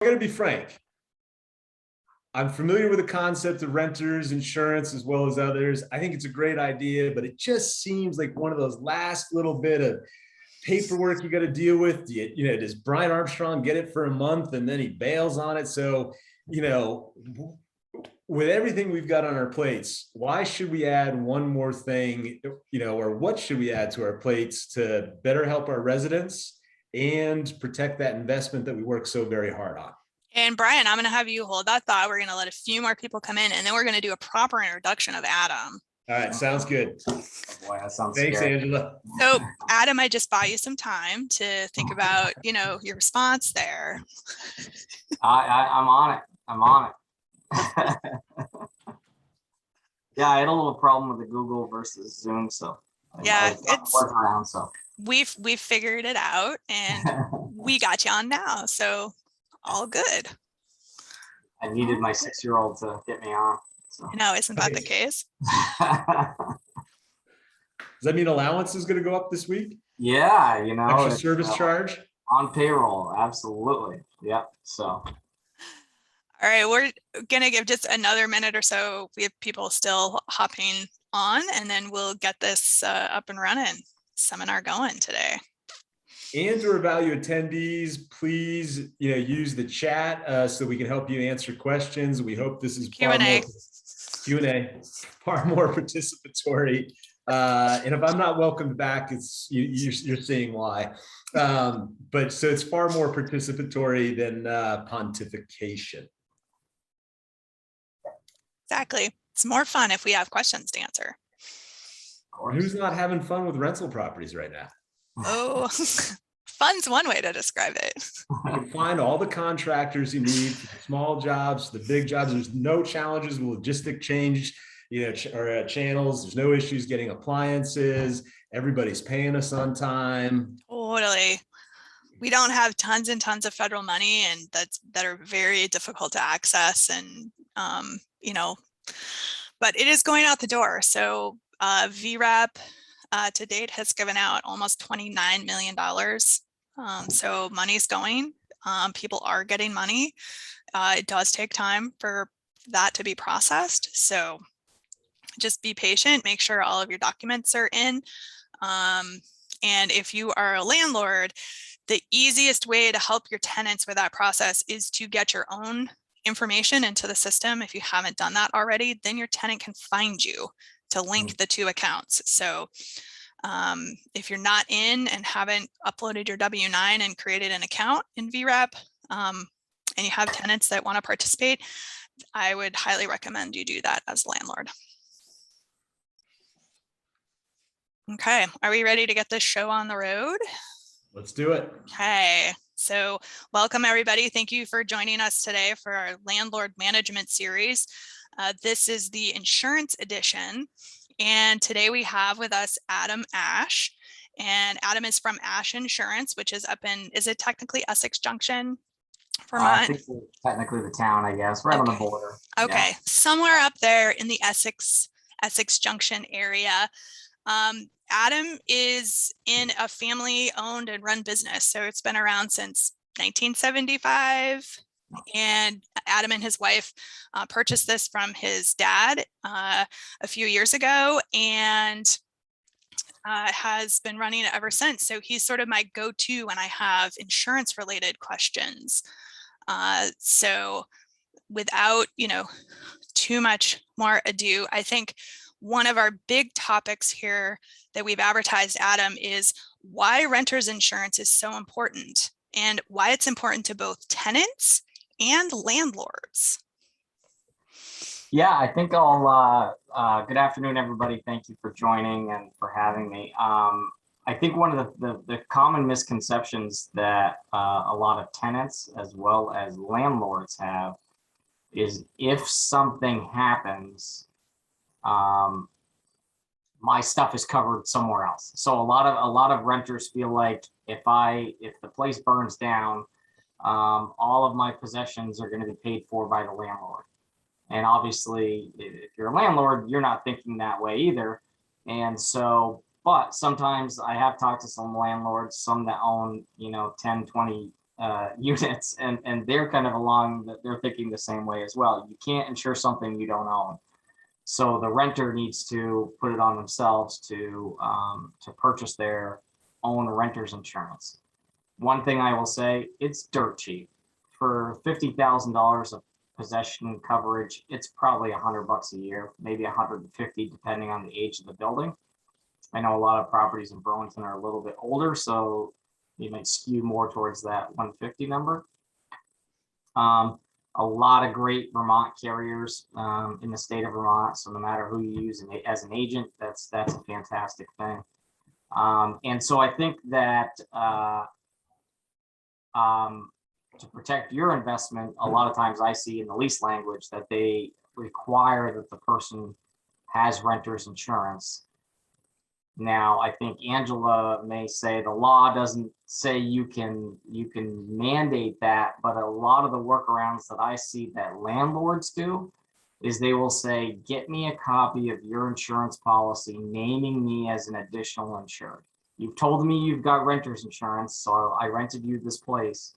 got to be frank. I'm familiar with the concept of renters insurance as well as others. I think it's a great idea, but it just seems like one of those last little bit of paperwork you got to deal with. Does Brian Armstrong get it for a month and then he bails on it? So, with everything we've got on our plates, why should we add one more thing, or what should we add to our plates to better help our residents and protect that investment that we work so very hard on? And Brian, I'm going to have you hold that thought. We're going to let a few more people come in, and then we're going to do a proper introduction of Adam. All right, sounds good. Oh boy, that sounds Thanks, scary. Angela. So Adam, I just bought you some time to think about, your response there. I'm on it. I'm on it. Yeah, I had a little problem with the Google versus Zoom, so yeah, it's workaround. So we've figured it out, and we got you on now. So all good. I needed my 6-year-old to get me on. So. No, isn't that the case? Does that mean allowance is going to go up this week? Yeah, extra service charge on payroll. Absolutely. Yeah. So. All right, we're going to give just another minute or so. We have people still hopping on, and then we'll get this up and running. Seminar going today. And to our value attendees, please, use the chat so we can help you answer questions. We hope this is Q&A, far more participatory. And if I'm not welcomed back, it's you're seeing why. But so it's far more participatory than pontification. Exactly. It's more fun if we have questions to answer. Who's not having fun with rental properties right now? Oh, fun's one way to describe it. You can find all the contractors you need for the small jobs, the big jobs. There's no challenges with logistic change, or channels. There's no issues getting appliances. Everybody's paying us on time. Totally. We don't have tons and tons of federal money, and that are very difficult to access. And but it is going out the door. So VREP to date has given out almost $29 million. So money's going. People are getting money. It does take time for that to be processed. So just be patient. Make sure all of your documents are in. And if you are a landlord, the easiest way to help your tenants with that process is to get your own information into the system. If you haven't done that already, then your tenant can find you to link the two accounts. So if you're not in and haven't uploaded your W-9 and created an account in VREP, and you have tenants that want to participate, I would highly recommend you do that as a landlord. Okay, are we ready to get this show on the road? Let's do it. Okay, so welcome everybody. Thank you for joining us today for our landlord management series. This is the insurance edition. And today we have with us Adam Ashe. And Adam is from Ashe Insurance, which is up in, is it technically Essex Junction, Vermont? I think technically the town, I guess, right on the border. Okay, yeah. Somewhere up there in the Essex Junction area. Adam is in a family owned and run business. So it's been around since 1975. And Adam and his wife purchased this from his dad a few years ago, and has been running it ever since. So he's sort of my go-to when I have insurance related questions. So without, too much more ado, I think one of our big topics here that we've advertised, Adam, is why renters insurance is so important and why it's important to both tenants and landlords. Yeah, I think I'll, good afternoon, everybody. Thank you for joining and for having me. I think one of the common misconceptions that a lot of tenants as well as landlords have is if something happens, my stuff is covered somewhere else. So a lot of renters feel like if the place burns down, all of my possessions are going to be paid for by the landlord. And obviously, if you're a landlord, you're not thinking that way either. And so, but sometimes I have talked to some landlords, some that own, 10, 20 units, and they're kind of they're thinking the same way as well. You can't insure something you don't own. So the renter needs to put it on themselves to purchase their own renter's insurance. One thing I will say, it's dirt cheap. For $50,000 of possession coverage, it's probably $100 a year, maybe 150, depending on the age of the building. I know a lot of properties in Burlington are a little bit older, so you might skew more towards that 150 number. A lot of great Vermont carriers in the state of Vermont. So no matter who you use as an agent, that's a fantastic thing. And so I think that to protect your investment, a lot of times I see in the lease language that they require that the person has renter's insurance. Now, I think Angela may say the law doesn't say you can mandate that, but a lot of the workarounds that I see that landlords do is they will say, get me a copy of your insurance policy naming me as an additional insured. You've told me you've got renter's insurance, so I rented you this place.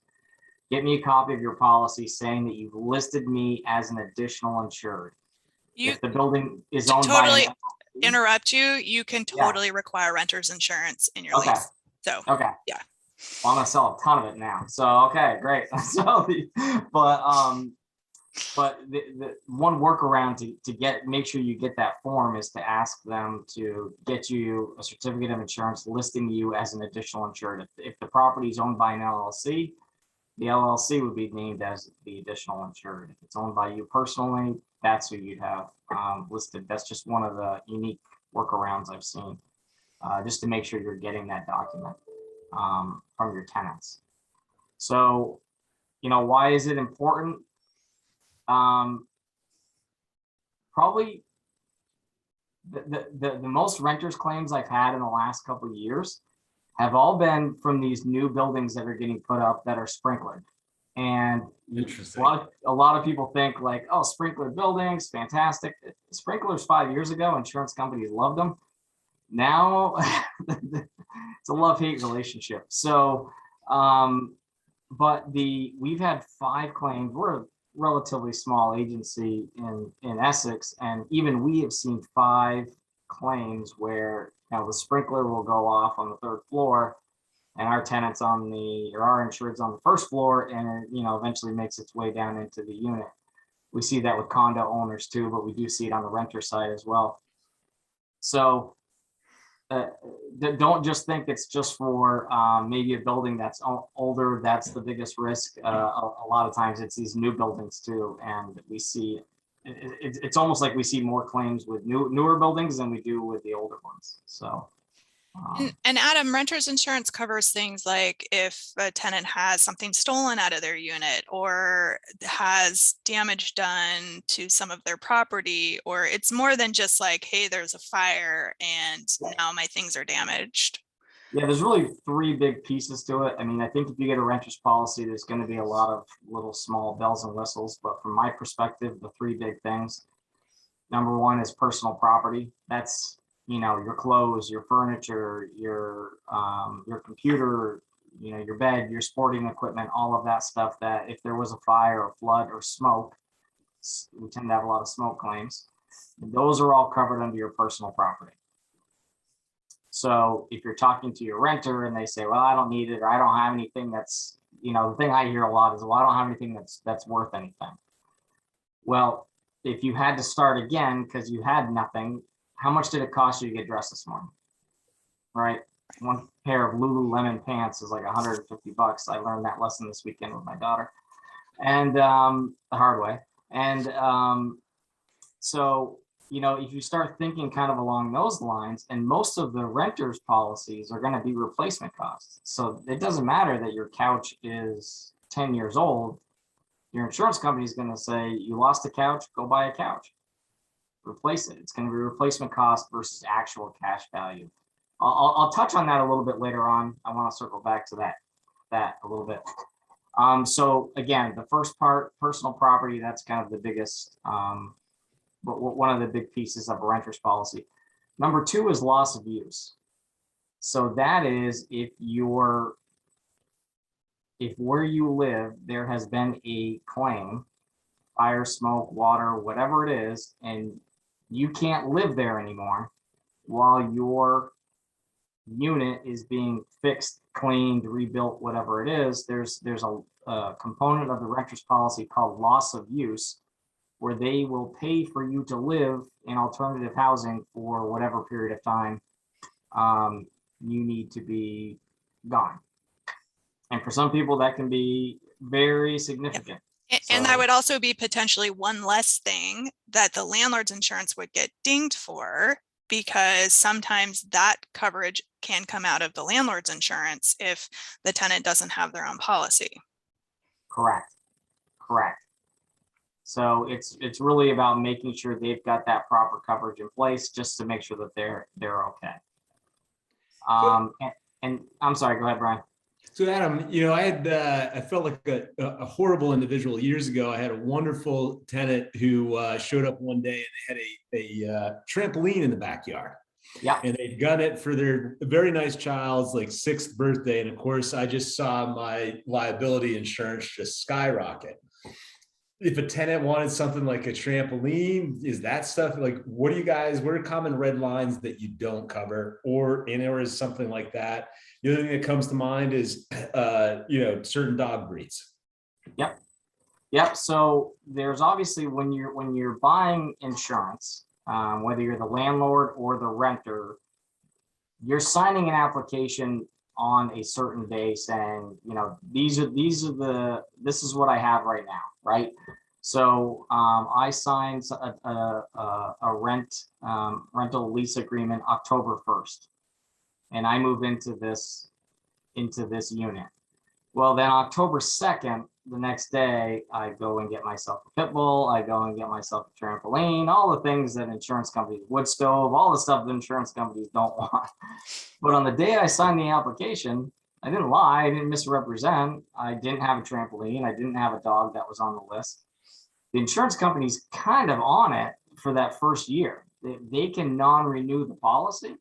Get me a copy of your policy saying that you've listed me as an additional insured. If the building is owned by interrupt you, you can totally require renter's insurance in your lease. So yeah. Well, I'm gonna sell a ton of it now. So okay, great. So but the one workaround to make sure you get that form is to ask them to get you a certificate of insurance listing you as an additional insured. If the property is owned by an LLC, the LLC would be named as the additional insured. If it's owned by you personally, that's who you'd have listed. That's just one of the unique workarounds I've seen, just to make sure you're getting that document from your tenants. So, why is it important? Probably the most renters claims I've had in the last couple of years have all been from these new buildings that are getting put up that are sprinklered. And interesting. A lot of people think like, oh, sprinkler buildings, fantastic. Sprinklers 5 years ago, insurance companies loved them. Now it's a love-hate relationship. So, but we've had 5 claims. We're a relatively small agency in Essex, and even we have seen 5 claims where the sprinkler will go off on the 3rd floor, and our tenants our insured's on the 1st floor, and eventually makes its way down into the unit. We see that with condo owners too, but we do see it on the renter side as well. So don't just think it's just for maybe a building that's older. That's the biggest risk. A lot of times it's these new buildings too, and we see it's almost like we see more claims with newer buildings than we do with the older ones. So. And Adam, renter's insurance covers things like if a tenant has something stolen out of their unit or has damage done to some of their property, or it's more than just like, hey, there's a fire and now my things are damaged. Yeah, there's really 3 big pieces to it. I mean, I think if you get a renter's policy, there's going to be a lot of little small bells and whistles, but from my perspective, the 3 big things. Number 1 is personal property. That's your clothes, your furniture, your computer, your bed, your sporting equipment, all of that stuff that if there was a fire or flood or smoke, we tend to have a lot of smoke claims. Those are all covered under your personal property. So if you're talking to your renter and they say, well, I don't need it, or I don't have anything that's, the thing I hear a lot is, well, I don't have anything that's worth anything. Well, if you had to start again because you had nothing, how much did it cost you to get dressed this morning? Right? One pair of Lululemon pants is like $150. I learned that lesson this weekend with my daughter, and the hard way. And so, if you start thinking kind of along those lines, and most of the renters policies are going to be replacement costs. So it doesn't matter that your couch is 10 years old. Your insurance company is going to say, you lost a couch, go buy a couch. Replace it. It's going to be replacement cost versus actual cash value. I'll touch on that a little bit later on. I want to circle back to that a little bit. So again, the first part, personal property, that's kind of the biggest, but one of the big pieces of a renter's policy. Number 2 is loss of use. So that is if if where you live, there has been a claim, fire, smoke, water, whatever it is, and you can't live there anymore while your unit is being fixed, cleaned, rebuilt, whatever it is, there's a component of the renter's policy called loss of use, where they will pay for you to live in alternative housing for whatever period of time you need to be gone. And for some people, that can be very significant. And that So- would also be potentially one less thing that the landlord's insurance would get dinged for, because sometimes that coverage can come out of the landlord's insurance if the tenant doesn't have their own policy. Correct. So it's really about making sure they've got that proper coverage in place, just to make sure that they're okay. And I'm sorry, go ahead, Brian. So Adam, I felt like a horrible individual years ago. I had a wonderful tenant who showed up one day and they had a trampoline in the backyard. Yeah. And they'd done it for their very nice child's like 6th birthday. And of course, I just saw my liability insurance just skyrocket. If a tenant wanted something like a trampoline, is that stuff like, what are common red lines that you don't cover, or is something like that? The other thing that comes to mind is, certain dog breeds. Yep. So there's obviously when you're buying insurance, whether you're the landlord or the renter, you're signing an application on a certain day saying, this is what I have right now, right? So I signed a rental lease agreement October 1st, and I move into this unit. Well, then October 2nd, the next day, I go and get myself a pit bull. I go and get myself a trampoline, all the things that insurance companies, wood stove, all the stuff that insurance companies don't want. But on the day I signed the application, I didn't lie. I didn't misrepresent. I didn't have a trampoline. I didn't have a dog that was on the list. The insurance company's kind of on it for that first year. They can non-renew the policy,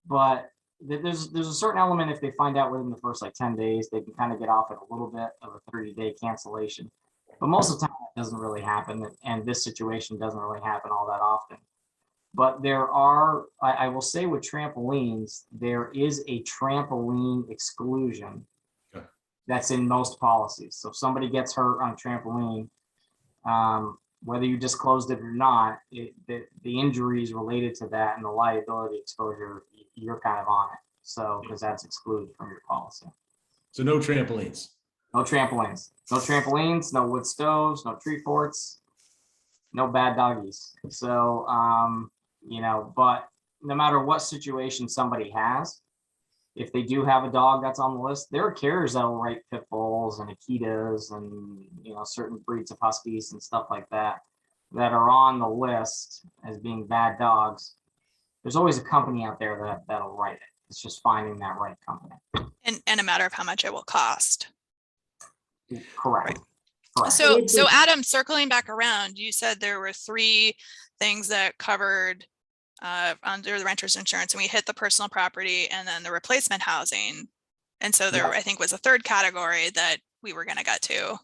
but there's a certain element, if they find out within the first 10 days, they can kind of get off at a little bit of a 30-day cancellation. But most of the time it doesn't really happen, and this situation doesn't really happen all that often. But there are, I will say with trampolines, there is a trampoline exclusion that's in most policies. So if somebody gets hurt on a trampoline, whether you disclosed it or not, the injuries related to that and the liability exposure, you're kind of on it. So, because that's excluded from your policy. So no trampolines. No trampolines, no wood stoves, no tree forts, no bad doggies. So, but no matter what situation somebody has, if they do have a dog that's on the list, there are carriers that will write pit bulls and Akitas and, certain breeds of huskies and stuff like that are on the list as being bad dogs. There's always a company out there that'll write it. It's just finding that right company. And a matter of how much it will cost. Correct. So Adam, circling back around, you said there were 3 things that covered under the renter's insurance, and we hit the personal property and then the replacement housing. And so there, I think, was a 3rd category that we were going to get to.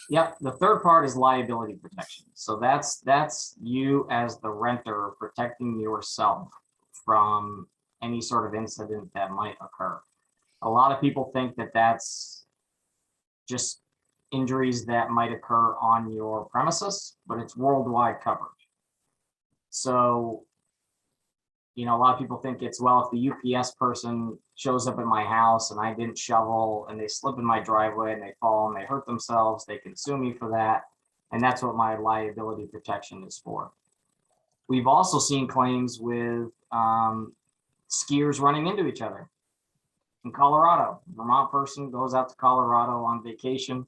Yep. The 3rd part is liability protection. So that's you as the renter protecting yourself from any sort of incident that might occur. A lot of people think that that's just injuries that might occur on your premises, but it's worldwide coverage. So, a lot of people think it's, well, if the UPS person shows up at my house and I didn't shovel and they slip in my driveway and they fall and they hurt themselves, they can sue me for that. And that's what my liability protection is for. We've also seen claims with skiers running into each other. In Colorado, a Vermont person goes out to Colorado on vacation.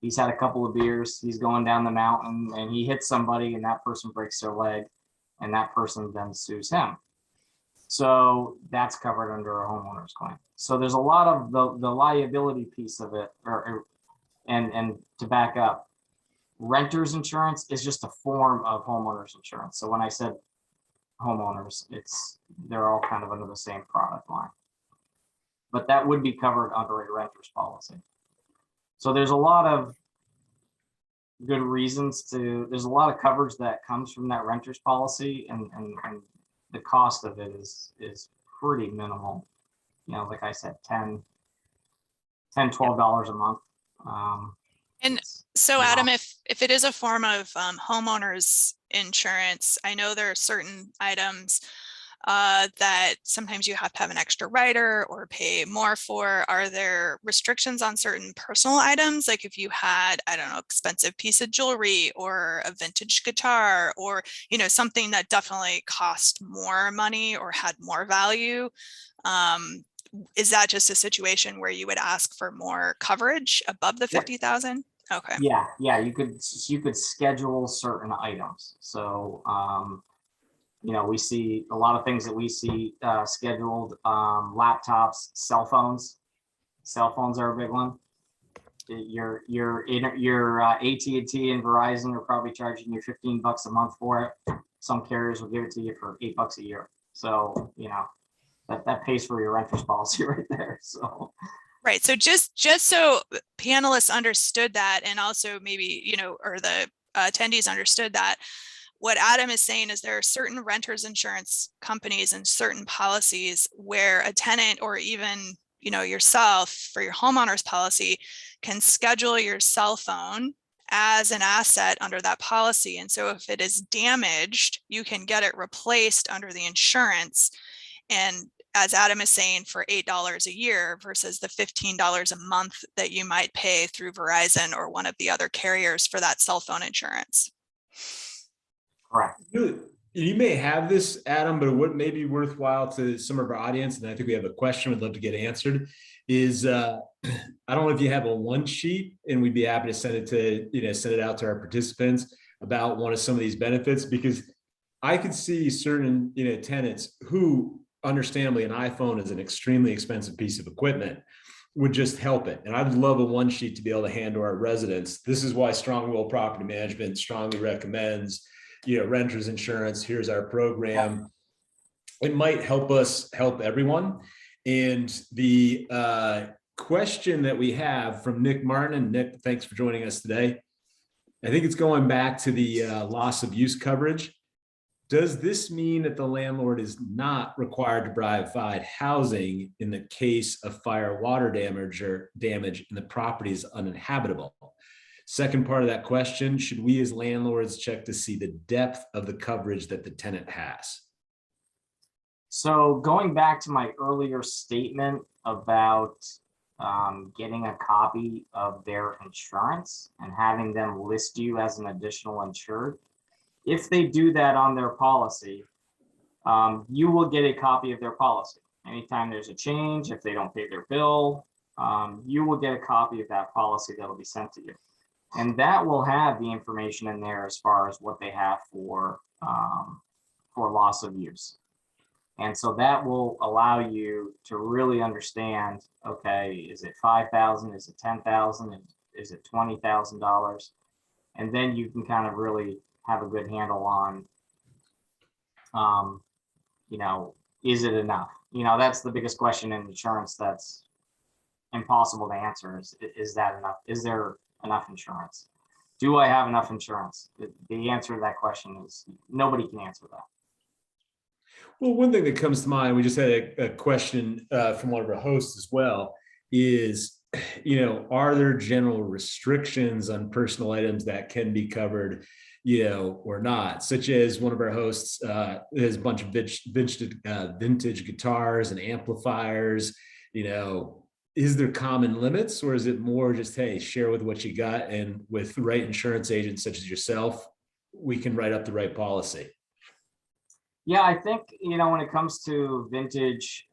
He's had a couple of beers. He's going down the mountain and he hits somebody and that person breaks their leg. And that person then sues him. So that's covered under a homeowner's claim. So there's a lot of the liability piece of it, and to back up, renter's insurance is just a form of homeowner's insurance. So when I said homeowners, they're all kind of under the same product line. but that would be covered under a renter's policy. So there's a lot of good reasons there's a lot of coverage that comes from that renter's policy, and the cost of it is pretty minimal. You know, like I said, $10, $12 a month. And so Adam, if it is a form of homeowners insurance, I know there are certain items that sometimes you have to have an extra rider or pay more for. Are there restrictions on certain personal items? Like if you had, I don't know, expensive piece of jewelry or a vintage guitar, or, you know, something that definitely cost more money or had more value. Is that just a situation where you would ask for more coverage above the 50,000? Okay. Yeah, you could schedule certain items. So, you know, we see a lot of things that we see scheduled, laptops, cell phones. Cell phones are a big one. Your AT&T and Verizon are probably charging you $15 a month for it. Some carriers will give it to you for $8 a year. So, you know, that pays for your renter's policy right there. So. Right. So just so panelists understood that, and also maybe, you know, or the attendees understood that, what Adam is saying is there are certain renters insurance companies and certain policies where a tenant, or even, you know, yourself for your homeowner's policy, can schedule your cell phone as an asset under that policy. And so if it is damaged, you can get it replaced under the insurance. And as Adam is saying, for $8 a year versus the $15 a month that you might pay through Verizon or one of the other carriers for that cell phone insurance. Correct. You may have this, Adam, but what may be worthwhile to some of our audience, and I think we have a question we'd love to get answered, is I don't know if you have a one sheet, and we'd be happy to send it to, you know, send it out to our participants about some of these benefits, because I could see certain, you know, tenants who, understandably, an iPhone is an extremely expensive piece of equipment, would just help it. And I'd love a one sheet to be able to hand to our residents. This is why Strong Will Property Management strongly recommends, you know, renters insurance. Here's our program. It might help us help everyone. And the question that we have from Nick Martin, and Nick, thanks for joining us today. I think it's going back to the loss of use coverage. Does this mean that the landlord is not required to provide housing in the case of fire or water damage and the property is uninhabitable? Second part of that question, should we as landlords check to see the depth of the coverage that the tenant has? So going back to my earlier statement about getting a copy of their insurance and having them list you as an additional insured, if they do that on their policy, you will get a copy of their policy. Anytime there's a change, if they don't pay their bill, you will get a copy of that policy that will be sent to you. And that will have the information in there as far as what they have for loss of use. And so that will allow you to really understand, okay, is it $5,000? Is it $10,000? Is it $20,000? And then you can kind of really have a good handle on, you know, is it enough? You know, that's the biggest question in insurance that's impossible to answer is that enough? Is there enough insurance? Do I have enough insurance? The answer to that question is nobody can answer that. Well, one thing that comes to mind, we just had a question from one of our hosts as well, is, you know, are there general restrictions on personal items that can be covered, you know, or not? Such as one of our hosts has a bunch of vintage guitars and amplifiers, you know. Is there common limits, or is it more just, hey, share with what you got, and with the right insurance agents such as yourself, we can write up the right policy? Yeah, I think, you know, when it comes to vintage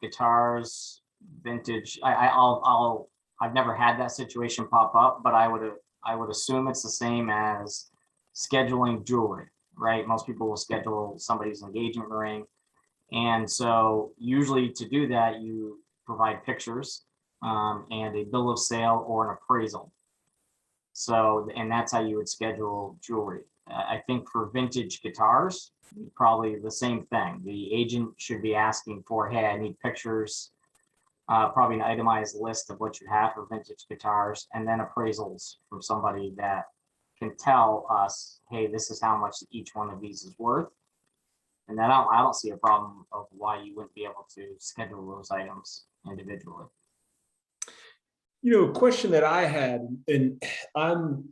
guitars, vintage, I've never had that situation pop up, but I would assume it's the same as scheduling jewelry, right? Most people will schedule somebody's engagement ring. And so usually to do that, you provide pictures and a bill of sale or an appraisal. So, and that's how you would schedule jewelry. I think for vintage guitars, probably the same thing. The agent should be asking for, hey, I need pictures probably an itemized list of what you have for vintage guitars, and then appraisals from somebody that can tell us, hey, this is how much each one of these is worth. And then I don't see a problem of why you wouldn't be able to schedule those items individually. You know, a question that I had, and I'm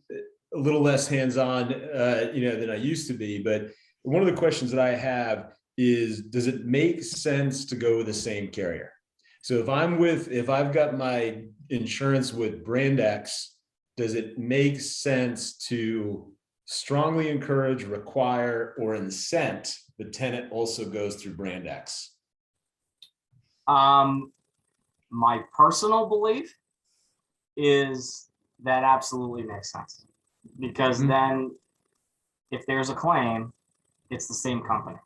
a little less hands-on, than I used to be, but one of the questions that I have is, does it make sense to go with the same carrier? So if I've got my insurance with brand X, does it make sense to strongly encourage, require, or incent the tenant also goes through brand X? My personal belief is that absolutely makes sense, because then if there's a claim, it's the same company.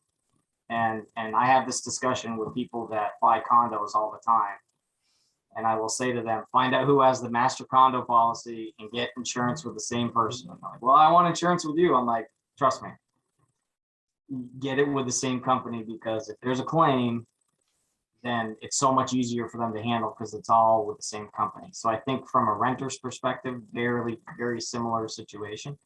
And I have this discussion with people that buy condos all the time. And I will say to them, find out who has the master condo policy and get insurance with the same person. And they're like, well, I want insurance with you. I'm like, trust me, get it with the same company, because if there's a claim, then it's so much easier for them to handle because it's all with the same company. So I think from a renter's perspective, very, very similar situation.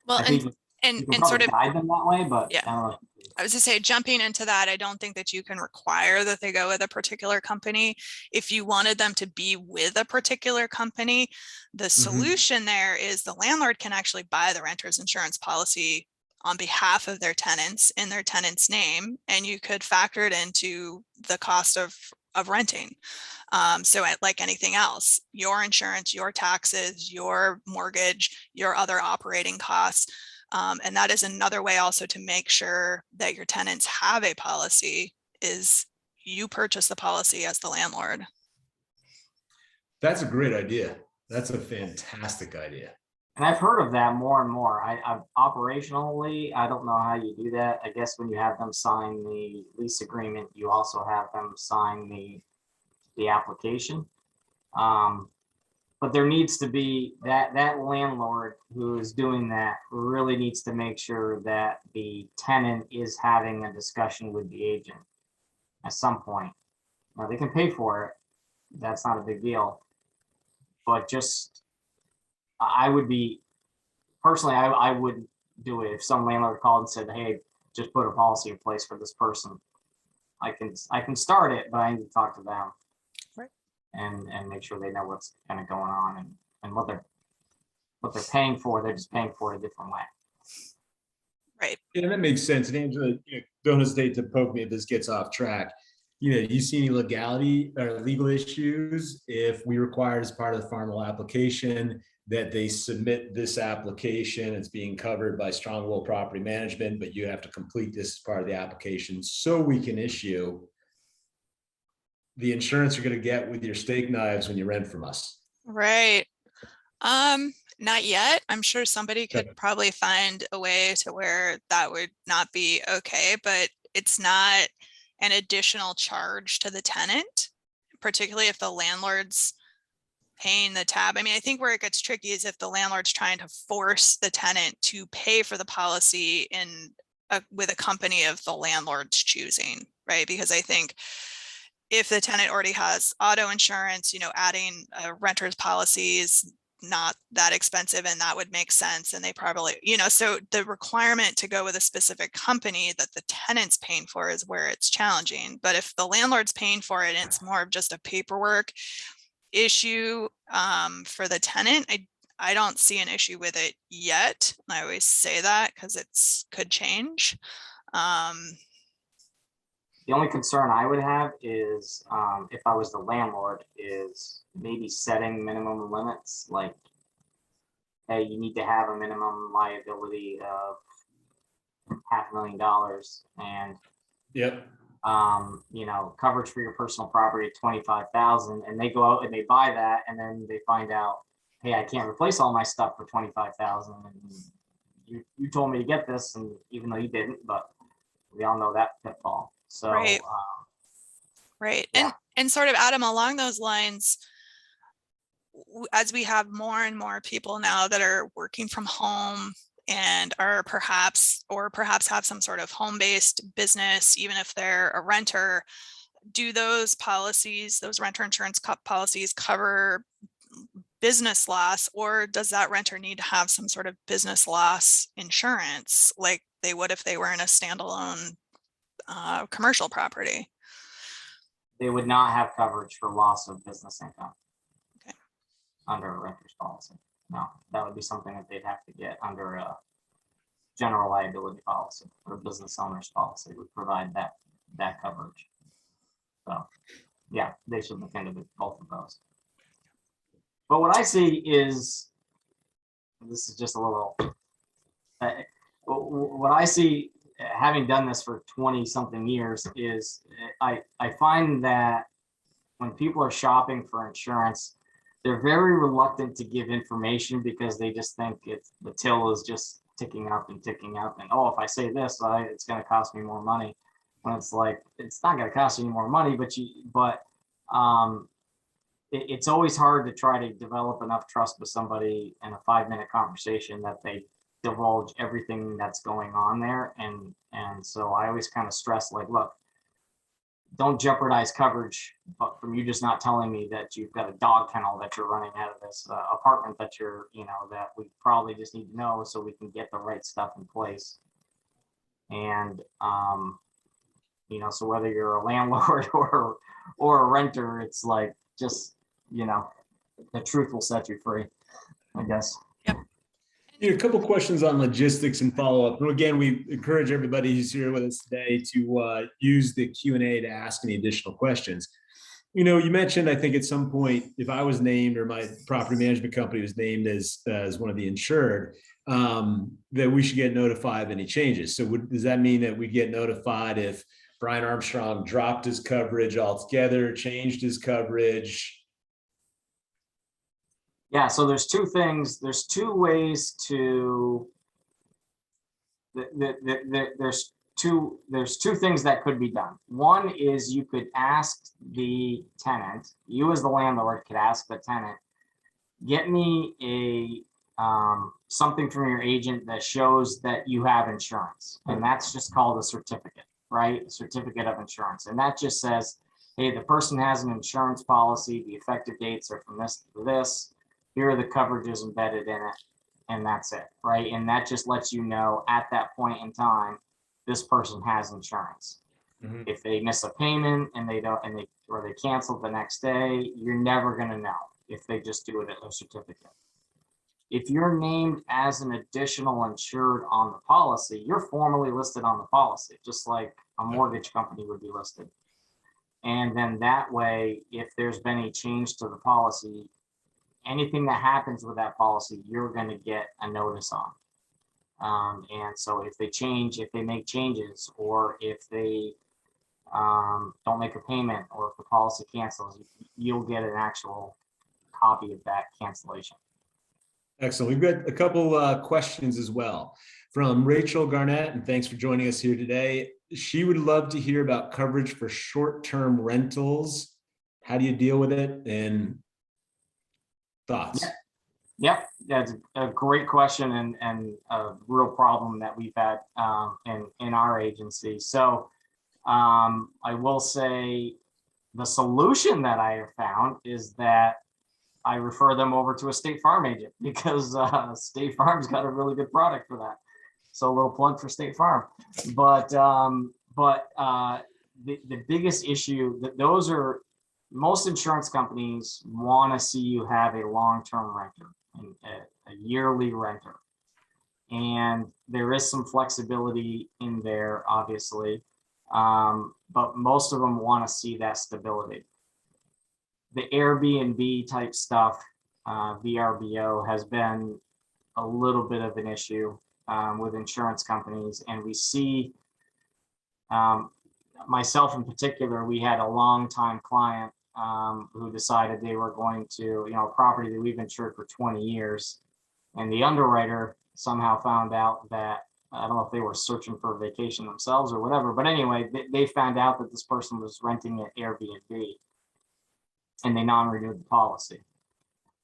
Well, I think you can sort of guide them that way, but yeah. I don't know. I was to say, jumping into that, I don't think that you can require that they go with a particular company. If you wanted them to be with a particular company, the solution there is the landlord can actually buy the renter's insurance policy on behalf of their tenants in their tenant's name, and you could factor it into the cost of renting. So like anything else, your insurance, your taxes, your mortgage, your other operating costs. And that is another way also to make sure that your tenants have a policy, is you purchase the policy as the landlord. That's a great idea. That's a fantastic idea. And I've heard of that more and more. I've operationally, I don't know how you do that. I guess when you have them sign the lease agreement, you also have them sign the application. But there needs to be that landlord who is doing that really needs to make sure that the tenant is having a discussion with the agent at some point. Now they can pay for it. That's not a big deal. But just, I would be, personally, I would do it if some landlord called and said, hey, just put a policy in place for this person. I can start it, but I need to talk to them. Right. And make sure they know what's kind of going on and what they're paying for. They're just paying for it a different way. Right. Yeah, that makes sense. And Angela, don't hesitate to poke me if this gets off track. You see any legality or legal issues if we require as part of the formal application that they submit this application, it's being covered by Stronghold Property Management, but you have to complete this as part of the application so we can issue the insurance you're going to get with your steak knives when you rent from us? Right. Not yet. I'm sure somebody could probably find a way to where that would not be okay, but it's not an additional charge to the tenant, particularly if the landlord's paying the tab. I mean, I think where it gets tricky is if the landlord's trying to force the tenant to pay for the policy with a company of the landlord's choosing, right? Because I think if the tenant already has auto insurance, adding a renter's policy is not that expensive, and that would make sense. And they probably, so the requirement to go with a specific company that the tenant's paying for is where it's challenging. But if the landlord's paying for it and it's more of just a paperwork issue for the tenant, I don't see an issue with it yet. I always say that because could change. The only concern I would have is if I was the landlord, is maybe setting minimum limits, like, hey, you need to have a minimum liability of $500,000 and Yep. Coverage for your personal property at 25,000, and they go out and they buy that, and then they find out, hey, I can't replace all my stuff for 25,000, and you told me to get this, and even though you didn't, but we all know that pitfall. So right. Right. Yeah. And sort of, Adam, along those lines, as we have more and more people now that are working from home and are perhaps have some sort of home-based business, even if they're a renter, do those policies, those renter insurance policies cover business loss, or does that renter need to have some sort of business loss insurance like they would if they were in a standalone commercial property? They would not have coverage for loss of business income. Okay. Under a renter's policy. No, that would be something that they'd have to get under a general liability policy, or business owner's policy would provide that coverage. So yeah, they should look into both of those. But what I see is, this is just a little, what I see, having done this for 20 something years, is I find that when people are shopping for insurance, they're very reluctant to give information because they just think the till is just ticking up and ticking up. And oh, if I say this, it's going to cost me more money. When it's like, it's not going to cost you any more money, but it's always hard to try to develop enough trust with somebody in a 5-minute conversation that they divulge everything that's going on there. And so I always kind of stress, like, look, don't jeopardize coverage, but from you just not telling me that you've got a dog kennel that you're running out of this apartment that you're, that we probably just need to know so we can get the right stuff in place. And, so whether you're a landlord or a renter, it's like, just, the truth will set you free, I guess. Yep. A couple questions on logistics and follow up. And again, we encourage everybody who's here with us today to use the Q&A to ask any additional questions. You mentioned, I think at some point, if I was named or my property management company was named as one of the insured, that we should get notified of any changes. So does that mean that we get notified if Brian Armstrong dropped his coverage altogether, changed his coverage? Yeah, so there's two things. There's two ways to. There's two things that could be done. One is you could ask the tenant. You as the landlord could ask the tenant, get me a something from your agent that shows that you have insurance, and that's just called a certificate, right? A certificate of insurance, and that just says, hey, the person has an insurance policy. The effective dates are from this to this. Here are the coverages embedded in it, and that's it, right? And that just lets you know at that point in time, this person has insurance. Mm-hmm. If they miss a payment and they cancel the next day, you're never going to know if they just do it at a certificate. If you're named as an additional insured on the policy, you're formally listed on the policy, just like a mortgage company would be listed. And then that way, if there's been a change to the policy, anything that happens with that policy, you're going to get a notice on. And so if they make changes, or if they don't make a payment, or if the policy cancels, you'll get an actual copy of that cancellation. Excellent. We've got a couple questions as well from Rachel Garnett, and thanks for joining us here today. She would love to hear about coverage for short-term rentals. How do you deal with it? And thoughts? Yep, that's a great question, and a real problem that we've had in our agency. So I will say the solution that I have found is that I refer them over to a State Farm agent, because State Farm's got a really good product for that. So a little plug for State Farm. But the biggest issue that most insurance companies want to see you have a long-term renter, a yearly renter. And there is some flexibility in there, obviously, but most of them want to see that stability. The Airbnb type stuff, VRBO, has been a little bit of an issue with insurance companies. And we see, myself in particular, we had a long-time client who decided they were going to, a property that we've insured for 20 years. And the underwriter somehow found out that, I don't know if they were searching for a vacation themselves or whatever, but anyway, they found out that this person was renting at Airbnb, and they non-renewed the policy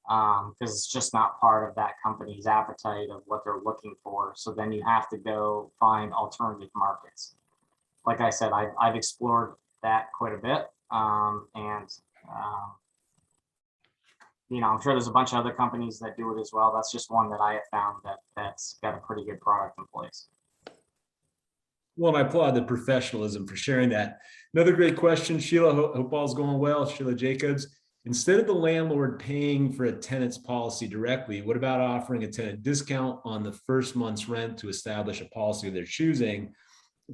because it's just not part of that company's appetite of what they're looking for. So then you have to go find alternative markets. Like I said, I've explored that quite a bit. I'm sure there's a bunch of other companies that do it as well. That's just one that I have found that's got a pretty good product in place. Well, I applaud the professionalism for sharing that. Another great question, Sheila. Hope all's going well. Sheila Jacobs. Instead of the landlord paying for a tenant's policy directly, what about offering a tenant discount on the first month's rent to establish a policy of their choosing?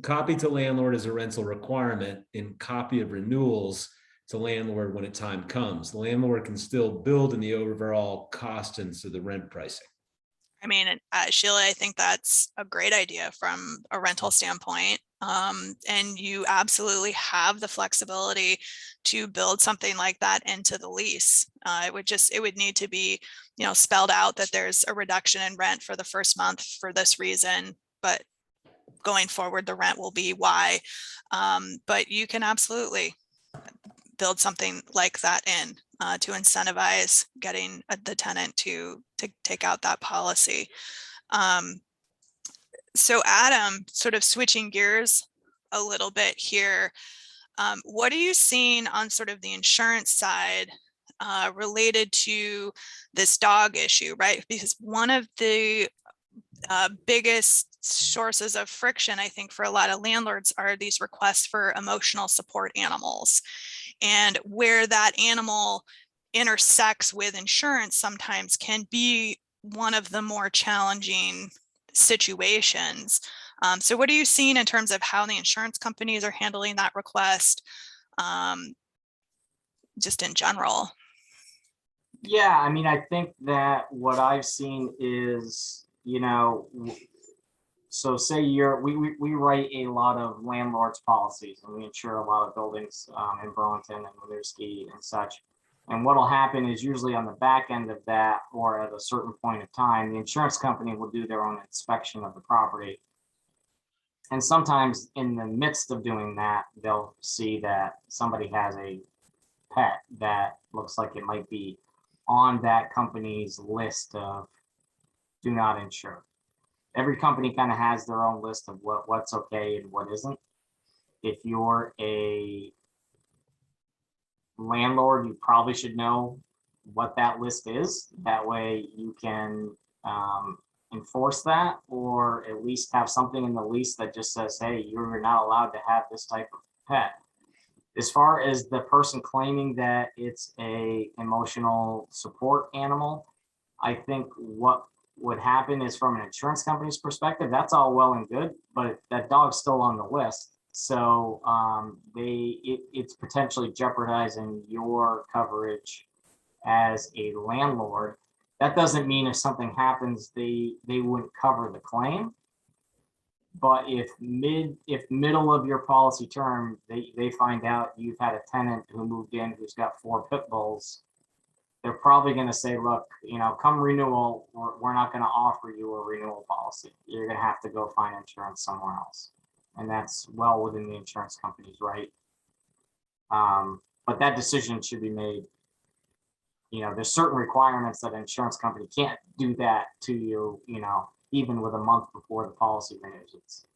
Copy to landlord as a rental requirement and copy of renewals to landlord when time comes. The landlord can still build in the overall cost into the rent pricing. I mean, Sheila, I think that's a great idea from a rental standpoint. And you absolutely have the flexibility to build something like that into the lease. It would need to be, spelled out that there's a reduction in rent for the first month for this reason, but going forward, the rent will be Y. But you can absolutely build something like that in to incentivize getting the tenant to take out that policy. So Adam, sort of switching gears a little bit here, what are you seeing on sort of the insurance side related to this dog issue, right? Because one of the biggest sources of friction, I think, for a lot of landlords are these requests for emotional support animals. And where that animal intersects with insurance sometimes can be one of the more challenging situations. So what are you seeing in terms of how the insurance companies are handling that request, just in general? Yeah, I mean, I think that what I've seen is, so say we write a lot of landlords policies, and we insure a lot of buildings in Burlington and Winooski and such. And what'll happen is usually on the back end of that, or at a certain point of time, the insurance company will do their own inspection of the property. And sometimes in the midst of doing that, they'll see that somebody has a pet that looks like it might be on that company's list of do not insure. Every company kind of has their own list of what's okay and what isn't. If you're a landlord, you probably should know what that list is. That way you can enforce that, or at least have something in the lease that just says, hey, you're not allowed to have this type of pet. As far as the person claiming that it's a emotional support animal, I think what would happen is, from an insurance company's perspective, that's all well and good, but that dog's still on the list. So it's potentially jeopardizing your coverage as a landlord. That doesn't mean if something happens, they wouldn't cover the claim. But if middle of your policy term, they find out you've had a tenant who moved in who's got 4 pit bulls, they're probably going to say, look, come renewal, we're not going to offer you a renewal policy. You're going to have to go find insurance somewhere else. And that's well within the insurance company's right. But that decision should be made. There's certain requirements that an insurance company can't do that to you, even with a month before the policy renews.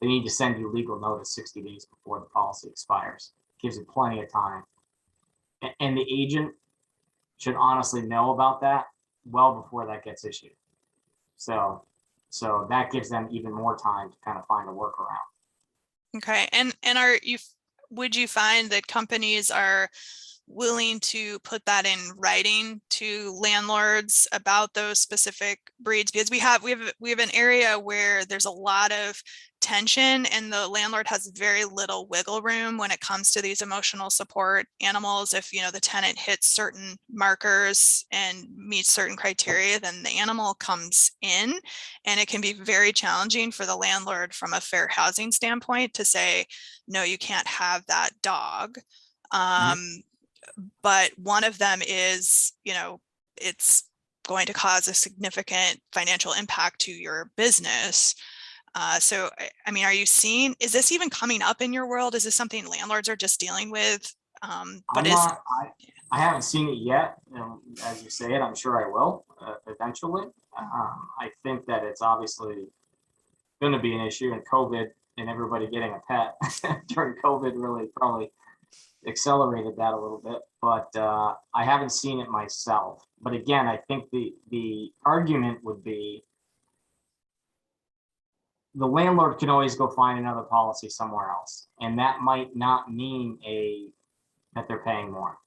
They need to send you legal notice 60 days before the policy expires. Gives you plenty of time. And the agent should honestly know about that well before that gets issued. So that gives them even more time to kind of find a workaround. Okay. And would you find that companies are willing to put that in writing to landlords about those specific breeds? Because we have an area where there's a lot of tension, and the landlord has very little wiggle room when it comes to these emotional support animals. If the tenant hits certain markers and meets certain criteria, then the animal comes in, and it can be very challenging for the landlord from a fair housing standpoint to say, no, you can't have that dog. But one of them is, it's going to cause a significant financial impact to your business. So, I mean, are you seeing, is this even coming up in your world? Is this something landlords are just dealing with? I haven't seen it yet. As you say it, I'm sure I will eventually. I think that it's obviously going to be an issue, and COVID and everybody getting a pet during COVID really probably accelerated that a little bit, but I haven't seen it myself. But again, I think the argument would be the landlord can always go find another policy somewhere else, and that might not mean that they're paying more.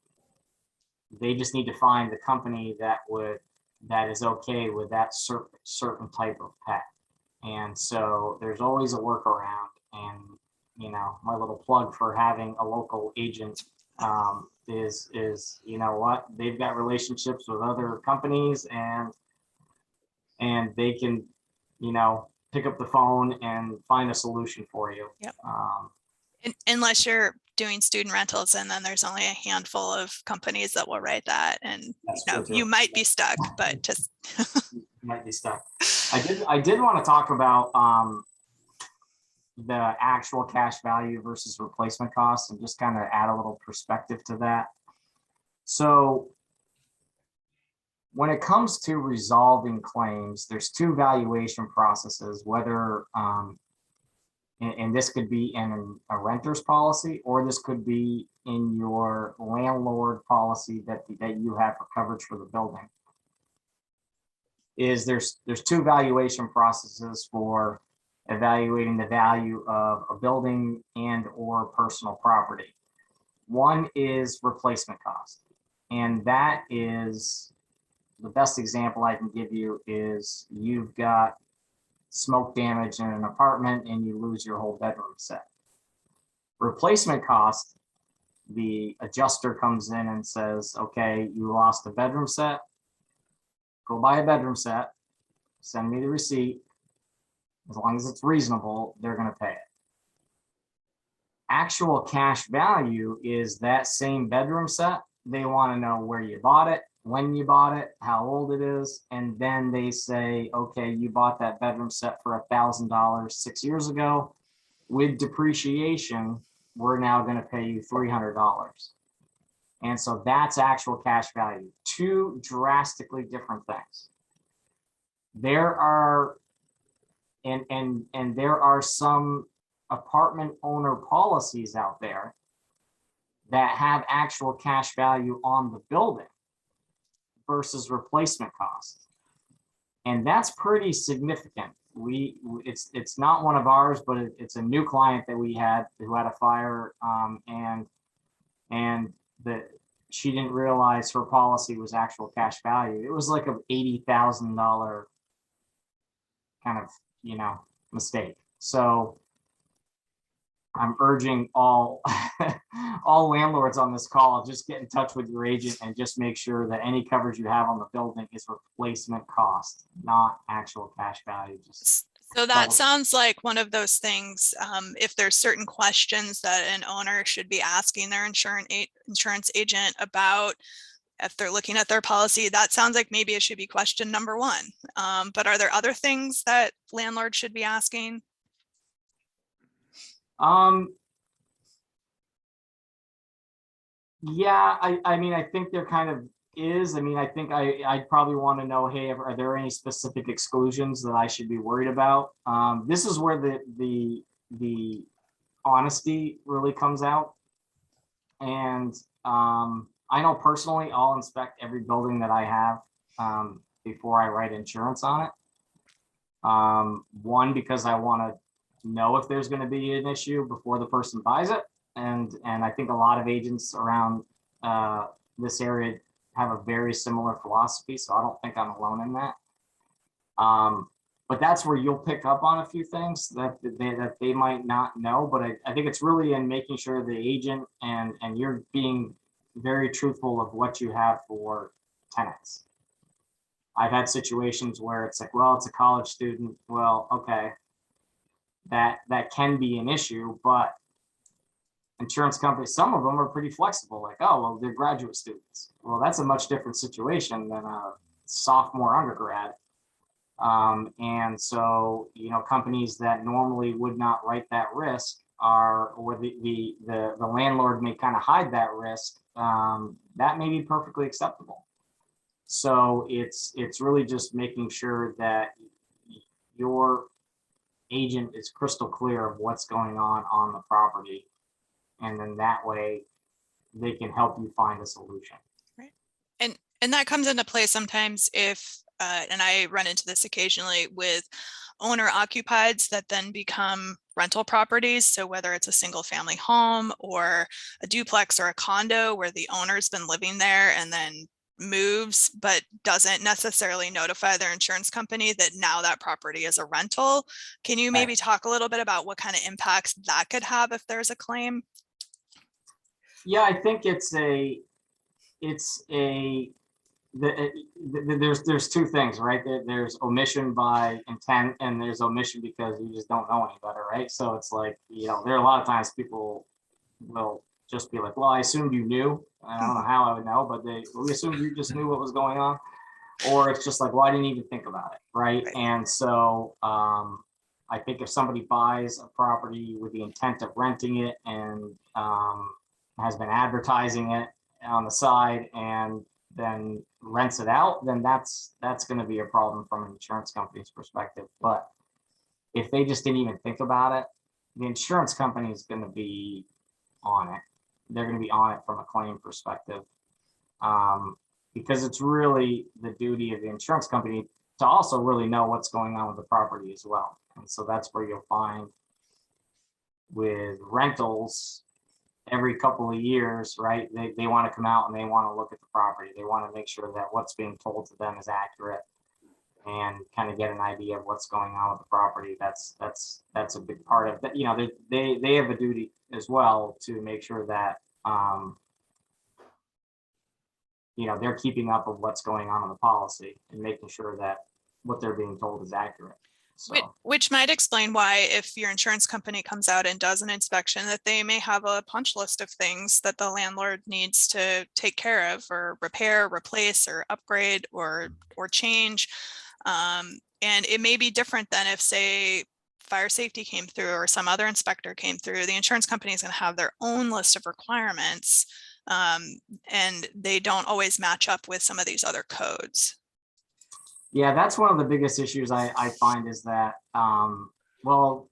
They just need to find the company that is okay with that certain type of pet. And so there's always a workaround. And you know, my little plug for having a local agent is you know what, they've got relationships with other companies, and they can, you know, pick up the phone and find a solution for you. Yep. Unless you're doing student rentals, and then there's only a handful of companies that will write that, and you know, you might be stuck, but just you might be stuck. I did want to talk about the actual cash value versus replacement costs, and just kind of add a little perspective to that. So when it comes to resolving claims, there's two valuation processes, whether and this could be in a renter's policy, or this could be in your landlord policy that you have for coverage for the building. There's two valuation processes for evaluating the value of a building and or personal property. One is replacement cost, and that is the best example I can give you is you've got smoke damage in an apartment and you lose your whole bedroom set. Replacement cost, the adjuster comes in and says, okay, you lost a bedroom set, go buy a bedroom set, send me the receipt. As long as it's reasonable, they're going to pay it. Actual cash value is that same bedroom set. They want to know where you bought it, when you bought it, how old it is, and then they say, okay, you bought that bedroom set for $1,000 6 years ago. With depreciation, we're now going to pay you $300. And so that's actual cash value. Two drastically different things. There are and there are some apartment owner policies out there that have actual cash value on the building versus replacement cost. And that's pretty significant. It's not one of ours, but it's a new client that we had who had a fire, and that she didn't realize her policy was actual cash value. It was like a $80,000 kind of, you know, mistake. So I'm urging all all landlords on this call, just get in touch with your agent and just make sure that any coverage you have on the building is replacement cost, not actual cash value. So that sounds like one of those things. If there's certain questions that an owner should be asking their insurance agent about, if they're looking at their policy, that sounds like maybe it should be question number one. But are there other things that landlords should be asking? Yeah, I mean, I think there kind of is. I mean, I think I'd probably want to know, hey, are there any specific exclusions that I should be worried about? This is where the honesty really comes out. And I know personally, I'll inspect every building that I have before I write insurance on it. One, because I want to know if there's going to be an issue before the person buys it. And I think a lot of agents around this area have a very similar philosophy. So I don't think I'm alone in that. But that's where you'll pick up on a few things that they might not know. But I think it's really in making sure the agent and you're being very truthful of what you have for tenants. I've had situations where it's like, well, it's a college student. Well, okay, that can be an issue, but insurance companies, some of them are pretty flexible. Like, oh, well, they're graduate students. Well, that's a much different situation than a sophomore undergrad. And so, you know, companies that normally would not write that risk or the landlord may kind of hide that risk, that may be perfectly acceptable. So it's really just making sure that agent is crystal clear of what's going on the property. And then that way they can help you find a solution. Right. And that comes into play sometimes if, and I run into this occasionally with owner occupieds that then become rental properties. So whether it's a single family home or a duplex or a condo where the owner's been living there and then moves, but doesn't necessarily notify their insurance company that now that property is a rental. Can you maybe talk a little bit about what kind of impacts that could have if there's a claim? Yeah, I think there's two things, right? There's omission by intent and there's omission because you just don't know any better, right? So it's like, there are a lot of times people will just be like, well, I assumed you knew. I don't know how I would know, but we assumed you just knew what was going on. Or it's just like, well, I didn't even think about it, right? And so I think if somebody buys a property with the intent of renting it and has been advertising it on the side and then rents it out, then that's going to be a problem from an insurance company's perspective. But if they just didn't even think about it, the insurance company is going to be on it. They're going to be on it from a claim perspective, because it's really the duty of the insurance company to also really know what's going on with the property as well. And so that's where you'll find with rentals, every couple of years, right? They want to come out and they want to look at the property. They want to make sure that what's being told to them is accurate and kind of get an idea of what's going on with the property. That's a big part of that. They have a duty as well to make sure that they're keeping up with what's going on in the policy and making sure that what they're being told is accurate. So. Which might explain why, if your insurance company comes out and does an inspection, that they may have a punch list of things that the landlord needs to take care of or repair, replace, or upgrade or change. And it may be different than if, say, fire safety came through or some other inspector came through. The insurance company is going to have their own list of requirements, and they don't always match up with some of these other codes. Yeah, that's one of the biggest issues I find is that, the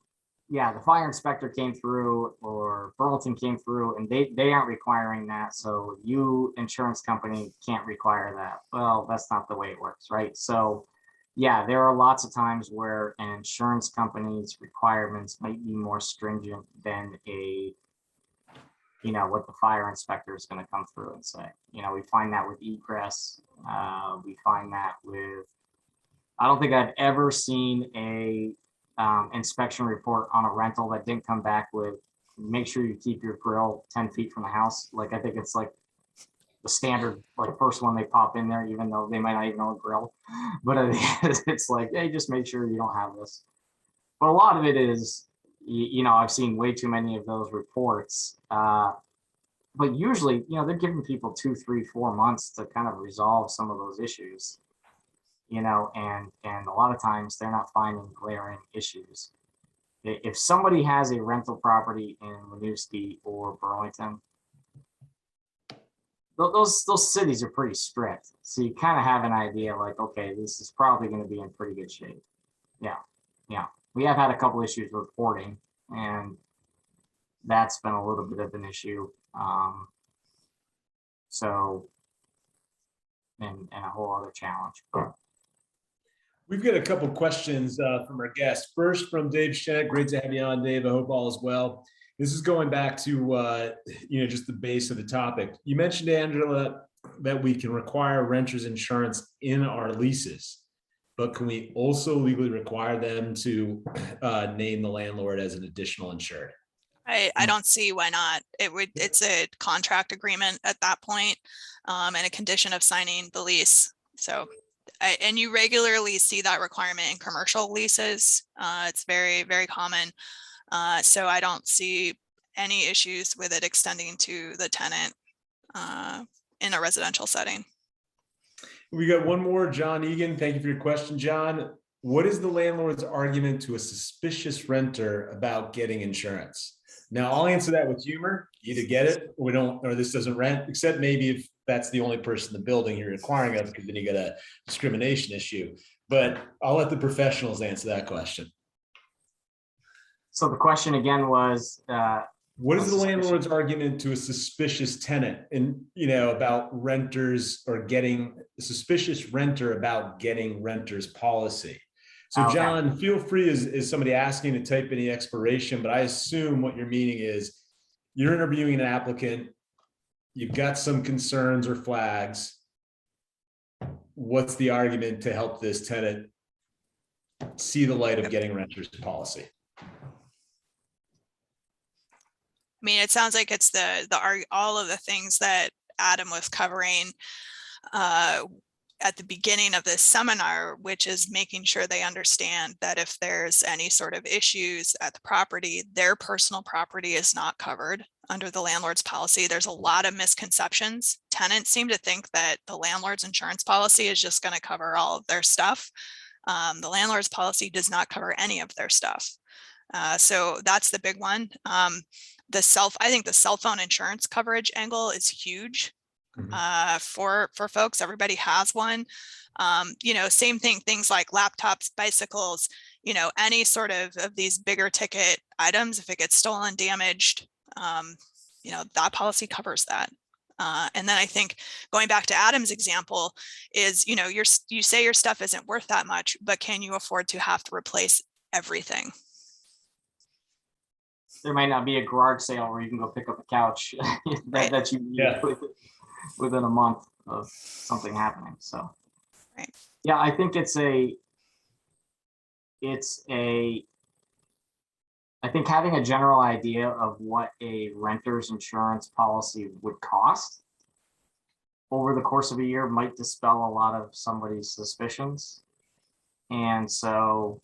fire inspector came through or Burlington came through and they aren't requiring that. So you, insurance company, can't require that. Well, that's not the way it works, right? So yeah, there are lots of times where an insurance company's requirements might be more stringent than what the fire inspector is going to come through and say. We find that with egress. We find that with, I don't think I've ever seen a inspection report on a rental that didn't come back with, make sure you keep your grill 10 feet from the house. Like, I think it's like the standard, like, first one they pop in there, even though they might not even know a grill. But it's like, hey, just make sure you don't have this. But a lot of it is, I've seen way too many of those reports. But usually, they're giving people 2, 3, 4 months to kind of resolve some of those issues. And a lot of times they're not finding glaring issues. If somebody has a rental property in Winooski or Burlington, those cities are pretty strict. So you kind of have an idea like, okay, this is probably going to be in pretty good shape. Yeah. We have had a couple issues with reporting, and that's been a little bit of an issue. And a whole other challenge. We've got a couple questions from our guests. First, from Dave Schennett. Great to have you on, Dave. I hope all is well. This is going back to just the base of the topic. You mentioned, Angela, that we can require renters insurance in our leases, but can we also legally require them to name the landlord as an additional insured? I don't see why not. It's a contract agreement at that point, and a condition of signing the lease. So, and you regularly see that requirement in commercial leases. It's very, very common. So I don't see any issues with it extending to the tenant in a residential setting. We got one more, John Egan. Thank you for your question, John. What is the landlord's argument to a suspicious renter about getting insurance? Now, I'll answer that with humor. Either get it or we don't, or this doesn't rent, except maybe if that's the only person in the building you're requiring of, because then you got a discrimination issue. But I'll let the professionals answer that question. So the question again was, what is the suspicious. landlord's argument to a suspicious tenant and, about renters or getting a suspicious renter about getting renters policy? So Okay. John, feel free as somebody asking to type any expiration, but I assume what you're meaning is you're interviewing an applicant, you've got some concerns or flags. What's the argument to help this tenant see the light of getting renters policy? I mean, it sounds like it's all of the things that Adam was covering at the beginning of this seminar, which is making sure they understand that if there's any sort of issues at the property, their personal property is not covered under the landlord's policy. There's a lot of misconceptions. Tenants seem to think that the landlord's insurance policy is just going to cover all of their stuff. The landlord's policy does not cover any of their stuff. So that's the big one. I think the cell phone insurance coverage angle is huge. For folks. Everybody has one. Same thing, things like laptops, bicycles, any sort of these bigger ticket items, if it gets stolen, damaged, that policy covers that. And then I think going back to Adam's example is, you say your stuff isn't worth that much, but can you afford to have to replace everything? There might not be a garage sale where you can go pick up a couch that you need within a month of something happening. So, right. Yeah, I think I think having a general idea of what a renter's insurance policy would cost over the course of a year might dispel a lot of somebody's suspicions. And so,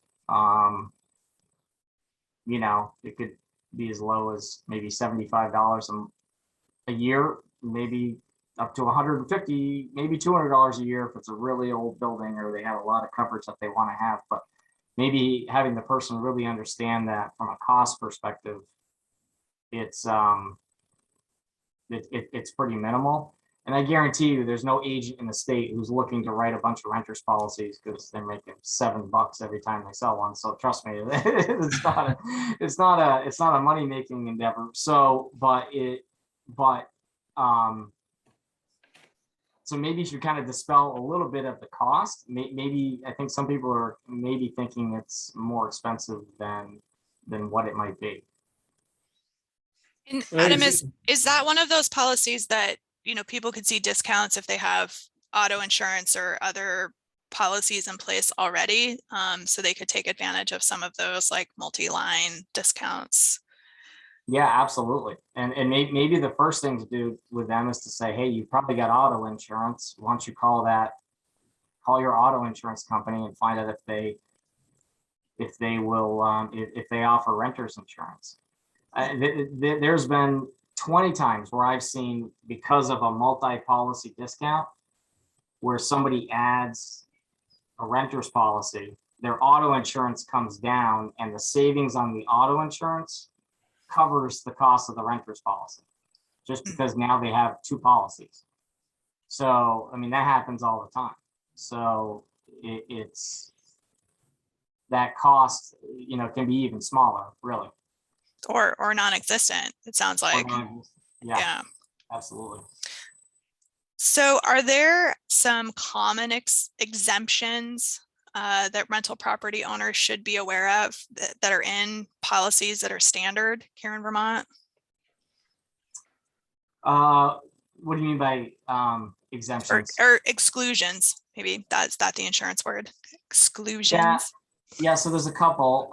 it could be as low as maybe $75 a year, maybe up to $150, maybe $200 a year if it's a really old building or they have a lot of coverage that they want to have. But maybe having the person really understand that from a cost perspective, it's pretty minimal. And I guarantee you there's no agent in the state who's looking to write a bunch of renters policies because they're making $7 every time they sell one. So trust me, it's not a money-making endeavor. So, so maybe you should kind of dispel a little bit of the cost. Maybe I think some people are maybe thinking it's more expensive than what it might be. And Adam, is that one of those policies that, people could see discounts if they have auto insurance or other policies in place already? So they could take advantage of some of those like multi-line discounts. Yeah, absolutely. And maybe the first thing to do with them is to say, hey, you've probably got auto insurance. Why don't you call your auto insurance company and find out if they will, if they offer renters insurance. There's been 20 times where I've seen, because of a multi-policy discount, where somebody adds a renter's policy, their auto insurance comes down and the savings on the auto insurance covers the cost of the renter's policy, just because now they have two policies. So, I mean, that happens all the time. So it's that cost, can be even smaller, really. Or non-existent, it sounds like. Yeah, absolutely. So are there some common exemptions that rental property owners should be aware of that are in policies that are standard here in Vermont? What do you mean by exemptions? Or exclusions? Maybe that's not the insurance word. Exclusions. Yeah, so there's a couple.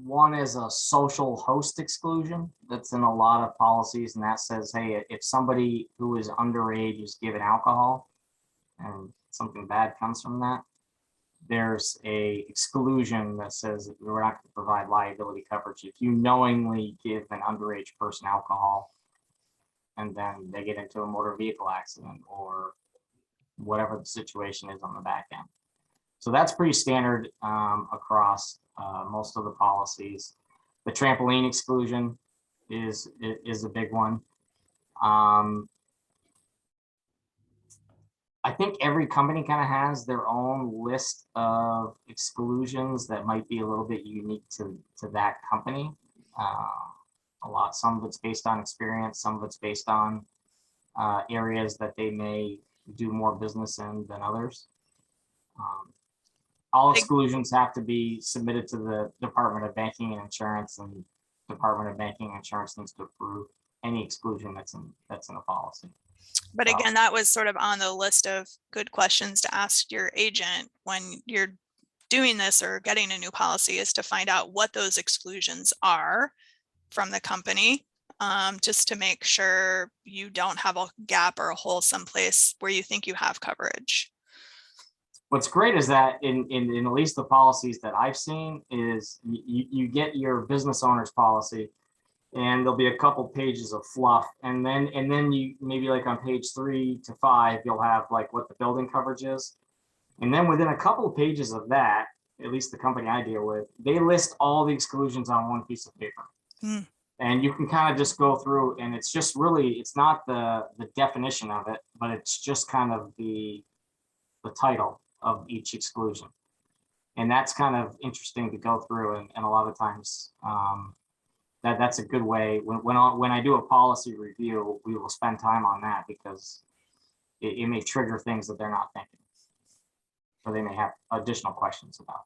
One is a social host exclusion that's in a lot of policies, and that says, hey, if somebody who is underage is given alcohol and something bad comes from that, there's a exclusion that says that we're not going to provide liability coverage if you knowingly give an underage person alcohol and then they get into a motor vehicle accident or whatever the situation is on the back end. So that's pretty standard across most of the policies. The trampoline exclusion is a big one. I think every company kind of has their own list of exclusions that might be a little bit unique to that company. Some of it's based on experience, some of it's based on areas that they may do more business in than others. All exclusions have to be submitted to the Department of Banking and Insurance, and Department of Banking and Insurance needs to approve any exclusion that's in a policy. But again, that was sort of on the list of good questions to ask your agent when you're doing this or getting a new policy, is to find out what those exclusions are from the company, just to make sure you don't have a gap or a hole someplace where you think you have coverage. What's great is that in at least the policies that I've seen is you get your business owner's policy, and there'll be a couple pages of fluff, and then you maybe like on page 3 to 5 you'll have like what the building coverage is, and then within a couple of pages of that, at least the company I deal with, they list all the exclusions on one piece of paper. And you can kind of just go through, and it's just really, it's not the definition of it, but it's just kind of the title of each exclusion, and that's kind of interesting to go through, and a lot of times that's a good way. When I do a policy review, we will spend time on that, because it may trigger things that they're not thinking, or they may have additional questions about.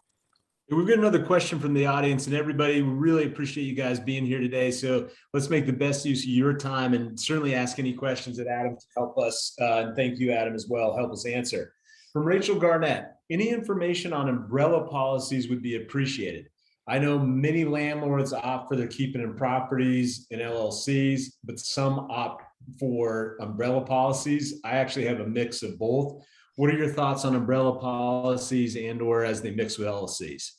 We've got another question from the audience, and everybody, we really appreciate you guys being here today. So let's make the best use of your time, and certainly ask any questions that Adam to help us. And thank you, Adam, as well. Help us answer. From Rachel Garnett, any information on umbrella policies would be appreciated. I know many landlords opt for their keeping in properties and LLCs, but some opt for umbrella policies. I actually have a mix of both. What are your thoughts on umbrella policies and or as they mix with LLCs?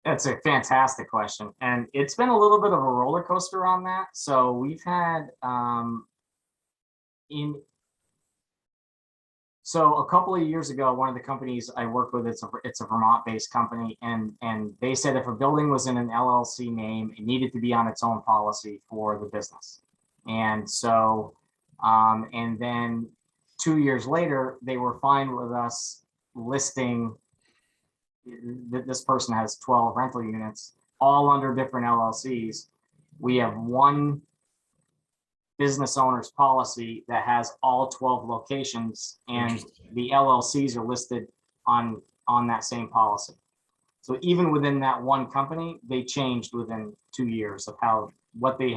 That's a fantastic question. And it's been a little bit of a roller coaster on that. So we've had so a couple of years ago, one of the companies I work with, it's a Vermont-based company, and they said if a building was in an LLC name, it needed to be on its own policy for the business. And so, and then 2 years later, they were fine with us listing that this person has 12 rental units, all under different LLCs. We have one business owner's policy that has all 12 locations, and the LLCs are listed on that same policy. So even within that one company, they changed within 2 years of what they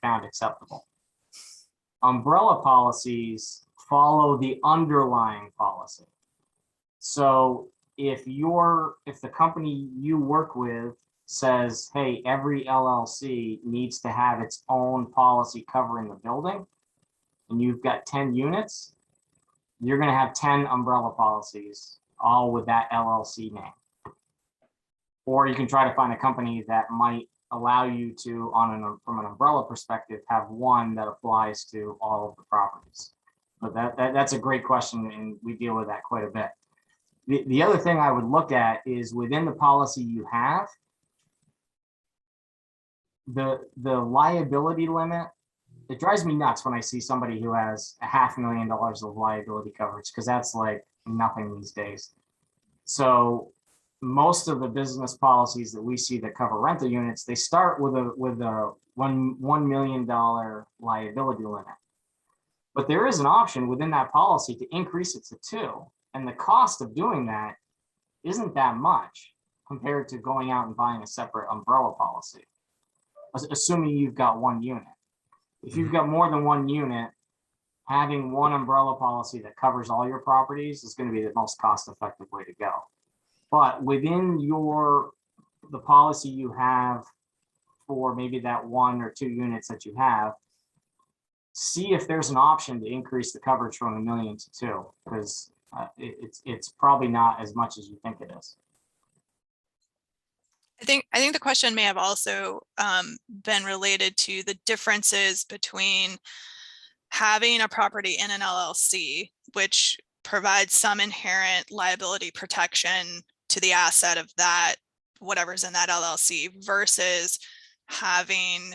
found acceptable. Umbrella policies follow the underlying policy. So if the company you work with says, hey, every LLC needs to have its own policy covering the building, and you've got 10 units, you're going to have 10 umbrella policies, all with that LLC name. Or you can try to find a company that might allow you to, from an umbrella perspective, have one that applies to all of the properties. But that's a great question, and we deal with that quite a bit. The other thing I would look at is within the policy you have, the liability limit. It drives me nuts when I see somebody who has $500,000 of liability coverage, because that's like nothing these days. So most of the business policies that we see that cover rental units, they start with a $1 million liability limit. But there is an option within that policy to increase it to 2. And the cost of doing that isn't that much compared to going out and buying a separate umbrella policy, assuming you've got one unit. If you've got more than one unit, having one umbrella policy that covers all your properties is going to be the most cost-effective way to go. But within the policy you have for maybe that 1 or 2 units that you have, see if there's an option to increase the coverage from $1 million to 2, because it's probably not as much as you think it is. I think the question may have also been related to the differences between having a property in an LLC, which provides some inherent liability protection to the asset of that, whatever's in that LLC, versus having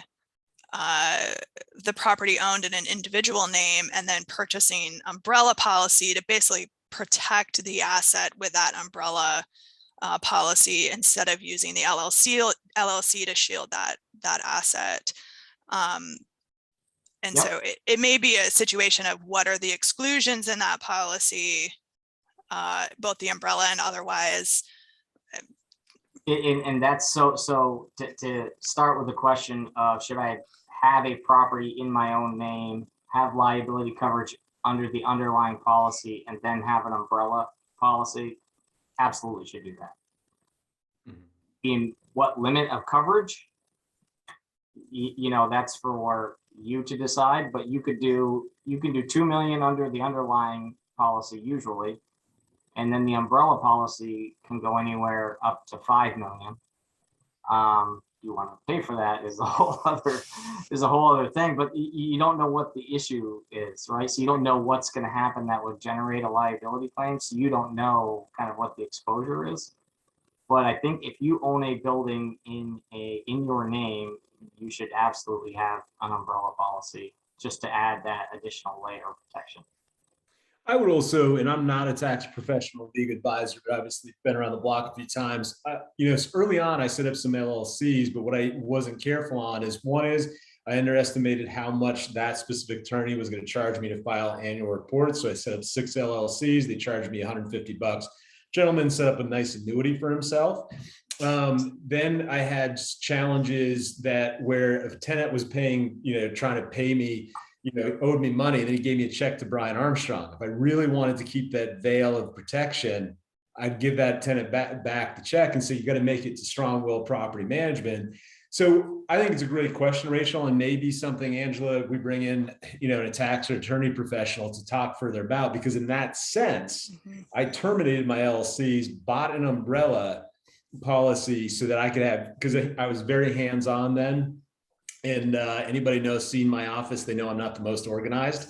the property owned in an individual name and then purchasing umbrella policy to basically protect the asset with that umbrella policy instead of using the LLC to shield that asset. And Yep. so it may be a situation of what are the exclusions in that policy, both the umbrella and otherwise. And that's so to start with the question of, should I have a property in my own name, have liability coverage under the underlying policy, and then have an umbrella policy? Absolutely should do that. In what limit of coverage, you know, that's for you to decide, but you can do 2 million under the underlying policy usually, and then the umbrella policy can go anywhere up to 5 million. You want to pay for that is a whole other thing, but you don't know what the issue is, right? So you don't know what's going to happen that would generate a liability claim, so you don't know kind of what the exposure is. But I think if you own a building in your name, you should absolutely have an umbrella policy just to add that additional layer of protection. I would also, and I'm not a tax professional legal advisor, but obviously been around the block a few times. You know, early on, I set up some LLCs, but what I wasn't careful on is I underestimated how much that specific attorney was going to charge me to file annual reports. So I set up 6 LLCs. They charged me $150. Gentleman set up a nice annuity for himself. Then I had challenges where a tenant was paying, you know, trying to pay me, you know, owed me money, and then he gave me a check to Brian Armstrong. If I really wanted to keep that veil of protection, I'd give that tenant back the check and say, you got to make it to strong will property management. So I think it's a great question, Rachel, and maybe something, Angela, we bring in, you know, a tax or attorney professional to talk further about, because in that sense, I terminated my LLCs, bought an umbrella policy so that I could have, because I was very hands-on then. And anybody knows, seen my office, they know I'm not the most organized,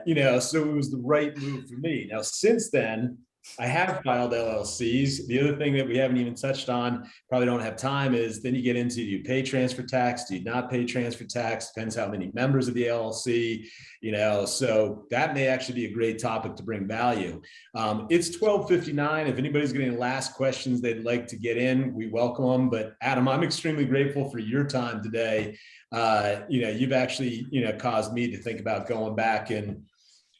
you know, so it was the right move for me. Now, since then, I have filed LLCs. The other thing that we haven't even touched on, probably don't have time, is then you get into, do you pay transfer tax? Do you not pay transfer tax? Depends how many members of the LLC, you know, so that may actually be a great topic to bring value. It's 12:59. If anybody's getting last questions they'd like to get in, we welcome them. But Adam, I'm extremely grateful for your time today. You know, you've actually, you know, caused me to think about going back and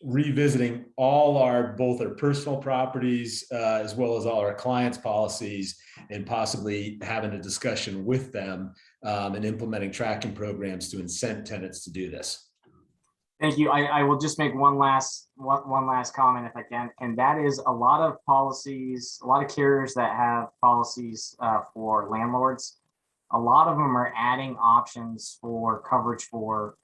revisiting both our personal properties as well as all our clients' policies, and possibly having a discussion with them and implementing tracking programs to incent tenants to do this. Thank you. I will just make one last comment if I can, and that is a lot of policies, a lot of carriers that have policies for landlords, a lot of them are adding options for coverage for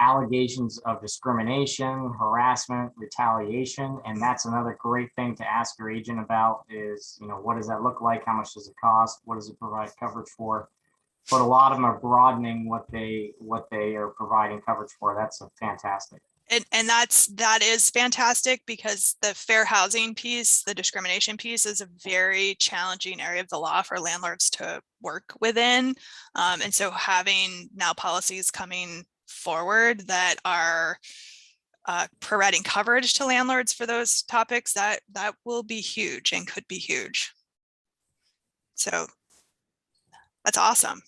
allegations of discrimination, harassment, retaliation. And that's another great thing to ask your agent about is, you know, what does that look like? How much does it cost? What does it provide coverage for? But a lot of them are broadening what they are providing coverage for. That's fantastic. And that is fantastic, because the fair housing piece, the discrimination piece, is a very challenging area of the law for landlords to work within. And so having now policies coming forward that are providing coverage to landlords for those topics, that will be huge and could be huge. So that's awesome.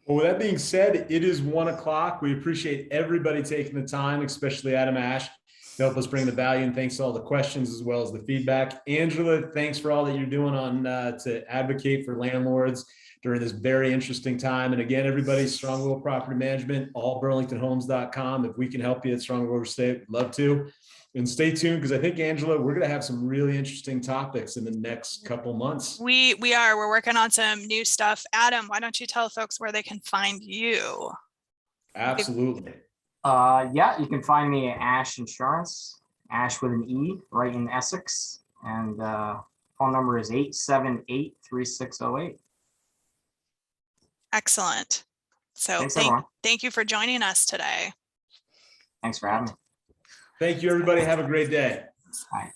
Well, with that being said, it is 1 o'clock. We appreciate everybody taking the time, especially Adam Ashe, to help us bring the value, and thanks to all the questions as well as the feedback. Angela, thanks for all that you're doing on to advocate for landlords during this very interesting time. And again, everybody, Strong Will Property Management, allburlingtonhomes.com. If we can help you at Strong Will Real Estate, we'd love to. And stay tuned, because I think, Angela, we're going to have some really interesting topics in the next couple months. We're working on some new stuff. Adam, why don't you tell folks where they can find you? Absolutely. Yeah, you can find me at Ashe Insurance, Ashe with an E, right in Essex. And phone number is 878-3608. Excellent. So thank you for joining us today. Thanks for having me. Thank you, everybody. Have a great day. Bye.